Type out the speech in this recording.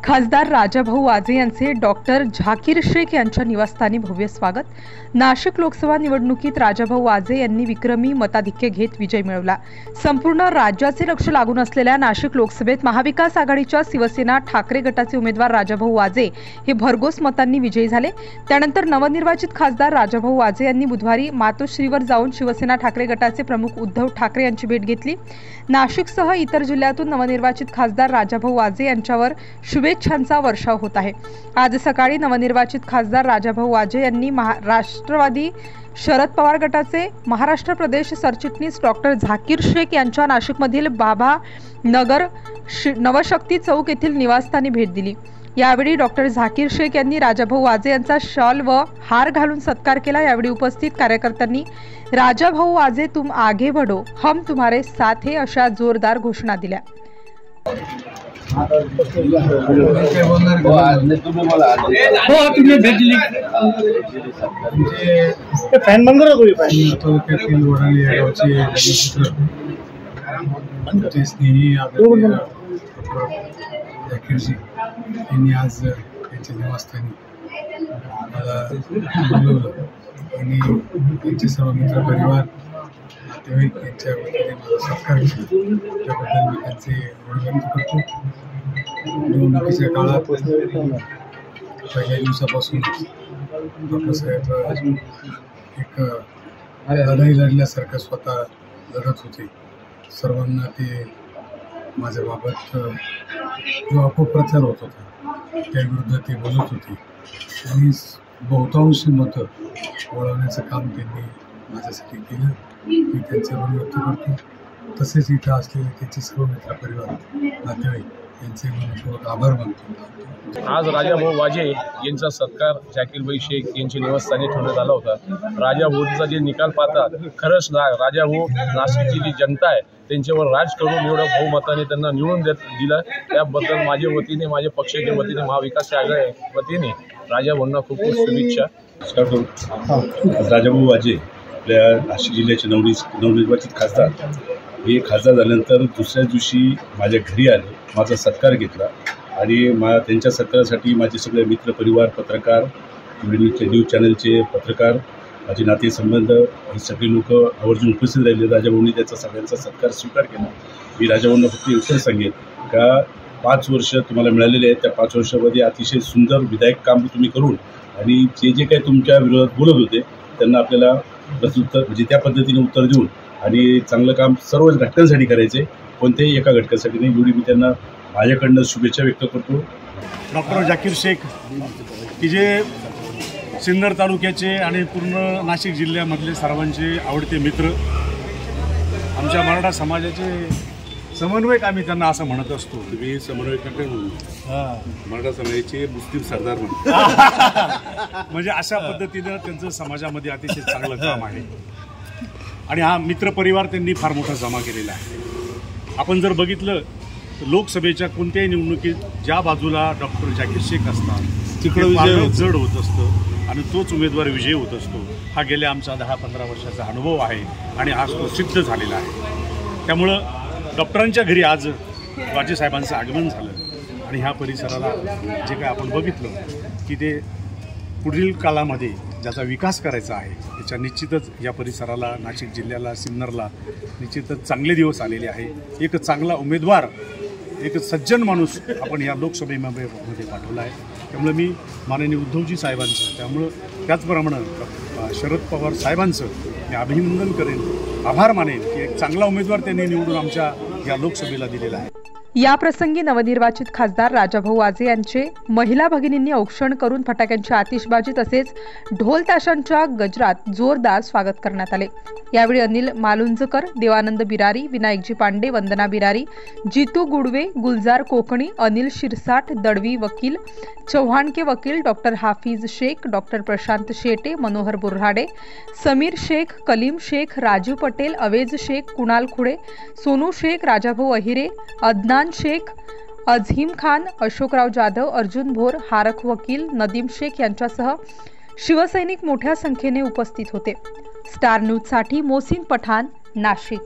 खासदार राजाभाऊ वाजे यांचे डॉक्टर झाकीर शेख यांच्या निवासस्थानी भव्य स्वागत। नाशिक लोकसभा निवडणुकीत राजाभाऊ वाजे यांनी विक्रमी मताधिक्य घेत विजय मिळवला। संपूर्ण राज्याचे लक्ष लागून असलेल्या नाशिक लोकसभेत महाविकास आघाडीच्या शिवसेना ठाकरे गटाचे उमेदवार राजाभाऊ वाजे हे भरघोस मतांनी विजयी झाले। त्यानंतर नवनिर्वाचित खासदार राजाभाऊ वाजे यांनी बुधवारी मातोश्रीवर जाऊन शिवसेना ठाकरे गटाचे प्रमुख उद्धव ठाकरे यांची भेट घेतली। नाशिकसह इतर जिल्ह्यातून नवनिर्वाचित खासदार राजाभाऊ वाजे यांच्यावर शुभेच्छांचा वर्षाव होत आहे। आज सकाळी नवनिर्वाचित खासदार राजाभाऊ वाजे यांनी राष्ट्रवादी शरद पवार गटाचे महाराष्ट्र प्रदेश सरचिटणीस डॉक्टर झाकीर शेख यांच्या नाशिकमधील बाबा नगर नवशक्ती चौक येथील निवासस्थानी भेट दिली। यावेळी डॉक्टर झाकीर शेख यांनी राजाभाऊ वाजे यांचा शॉल व हार घालून सत्कार केला। यावेळी उपस्थित कार्यकर्त्यांनी राजाभाऊ वाजे तुम आगे बढ़ो, हम तुम्हारे साथ हैं अशा जोरदार घोषणा दिल्या। फॅन बंद करा कोणी तालुक्यातील वडाली या गावचे स्नेही झाकीरजी यांनी आज त्यांच्या निवासस्थानी मला बोलवलं आणि त्यांचे सर्व मित्र परिवार नातेवाईक यांच्या वतीने मला सत्कार केला। त्याबद्दल मी त्यांचे अभिनंदन करतो। निवडणुकीच्या काळात पहिल्या दिवसापासून डॉक्टर साहेब एक लढाई लढल्यासारखं स्वतः लढत होते। सर्वांना ते माझ्याबाबत जो अपप्रचार होत होता त्याविरुद्ध ते बोलत होते आणि बहुतांशी मतं वळवण्याचं काम त्यांनी माझ्यासाठी केलं। मी त्यांचे ऋण व्यक्त करतो। तसेच इथं असलेले त्यांचे सर्व मित्र परिवार नातेवाईक यांचे मनपूर्वक आभार मानतो। आज राजाभाऊ वाजे यांचा सत्कार झाकीरभाई शेख यांच्या निवासस्थानी ठेवण्यात आला होता। राजाभाऊचा जे निकाल पाहतात खरंच राजाभाऊ नाशिकची जी जनता आहे त्यांच्यावर राज करून एवढं बहुमताने त्यांना निवडून दिलं। त्याबद्दल माझ्या वतीने माझ्या पक्षाच्या वतीने महाविकास आघाडीच्या वतीने राजाभाऊंना खूप खूप शुभेच्छा। राजाभाऊ वाजे आपल्या नाशिक जिल्ह्याचे नवनिर्वाचित खासदार हे खासदार झाल्यानंतर दुसऱ्या दिवशी माझ्या घरी आले, माझा सत्कार घेतला आणि त्यांच्या सत्कारासाठी माझे सगळे मित्र परिवार, पत्रकार, न्यूज चॅनलचे पत्रकार, माझे नातेसंबंध हे सगळे लोक आवर्जून उपस्थित राहिले। राजाभाऊंनी त्याचा सगळ्यांचा सत्कार स्वीकार केला। मी राजाभाऊंना फक्त एवढंच सांगेन का 5 वर्ष तुम्हाला मिळालेले आहेत, त्या 5 वर्षामध्ये अतिशय सुंदर विधायक काम तुम्ही करून आणि जे काही तुमच्या विरोधात बोलत होते त्यांना आपल्याला प्रत्युत्तर म्हणजे त्या पद्धतीने उत्तर देऊन आणि चांगलं काम सर्व घटकांसाठी करायचे, कोणत्याही एका घटकासाठी नाही। एवढी मी त्यांना माझ्याकडनं शुभेच्छा व्यक्त करतो। डॉक्टर झाकीर शेख की जे सिन्नर तालुक्याचे आणि पूर्ण नाशिक जिल्ह्यामधले सर्वांचे आवडते मित्र, आमच्या मराठा समाजाचे समन्वयक आम्ही त्यांना असं म्हणत असतो। तुम्ही समन्वयक मराठा समाजाचे मुस्लिम सरदार म्हणून म्हणजे अशा पद्धतीनं त्यांचं समाजामध्ये अतिशय चांगलं काम आहे आणि हा मित्रपरिवार त्यांनी फार मोठा जमा केलेला आहे। आपण जर बघितलं तर लोकसभेच्या कोणत्याही निवडणुकीत ज्या बाजूला डॉक्टर झाकीर शेख असतात तिकडे विजय जड होत असतं आणि तोच उमेदवार विजयी होत असतो। हा गेल्या आमचा 10-15 वर्षाचा अनुभव आहे आणि आज तो सिद्ध झालेला आहे। त्यामुळं डॉक्टरांच्या घरी आज वाजे साहेबांचं आगमन झालं आणि ह्या परिसराला जे काय आपण बघितलं की ते पुढील काळामध्ये ज्याचा विकास करायचा आहे त्याच्या निश्चितच या परिसराला, नाशिक जिल्ह्याला, सिन्नरला निश्चितच चांगले दिवस आलेले आहे। एक चांगला उमेदवार, एक सज्जन माणूस आपण या लोकसभेमध्ये पाठवला आहे। त्यामुळे मी माननीय उद्धवजी साहेबांचं, त्यामुळं त्याचप्रमाणे शरद पवार साहेबांचं मी अभिनंदन करेन, आभार मानेन की एक चांगला उमेदवार त्यांनी निवडून आमच्या या लोकसभेला दिलेला आहे। या प्रसंगी नवनिर्वाचित खासदार राजाभाऊ वाजे यांचे महिला भगिनींनी औक्षण करून फटाक्यांची आतिषबाजी तसेच ढोल ताशांच्या गजरात जोरदार स्वागत करण्यात आले। यावेळी अनिल मालुंजकर, देवानंद बिरारी, विनायकजी पांडे, वंदना बिरारी, जितू गुडवे, गुलजार कोकणी, अनिल शिरसाट, दळवी वकील, चव्हाण के वकील, डॉक्टर हाफिज शेख, डॉक्टर प्रशांत शेटे, मनोहर बोऱ्हाडे, समीर शेख, कलीम शेख, राजू पटेल, अवेज शेख, कुणाल खुडे, सोनू शेख, राजाभाऊ अहिरे, अदनान शेख, अझीम खान, अशोकराव जाधव, अर्जुन भोर, हारख वकील, नदीम शेख यांच्यासह शिवसैनिक मोठ्या संख्येने उपस्थित होते। स्टार न्यूजसाठी मोहसिन पठाण, नाशिक।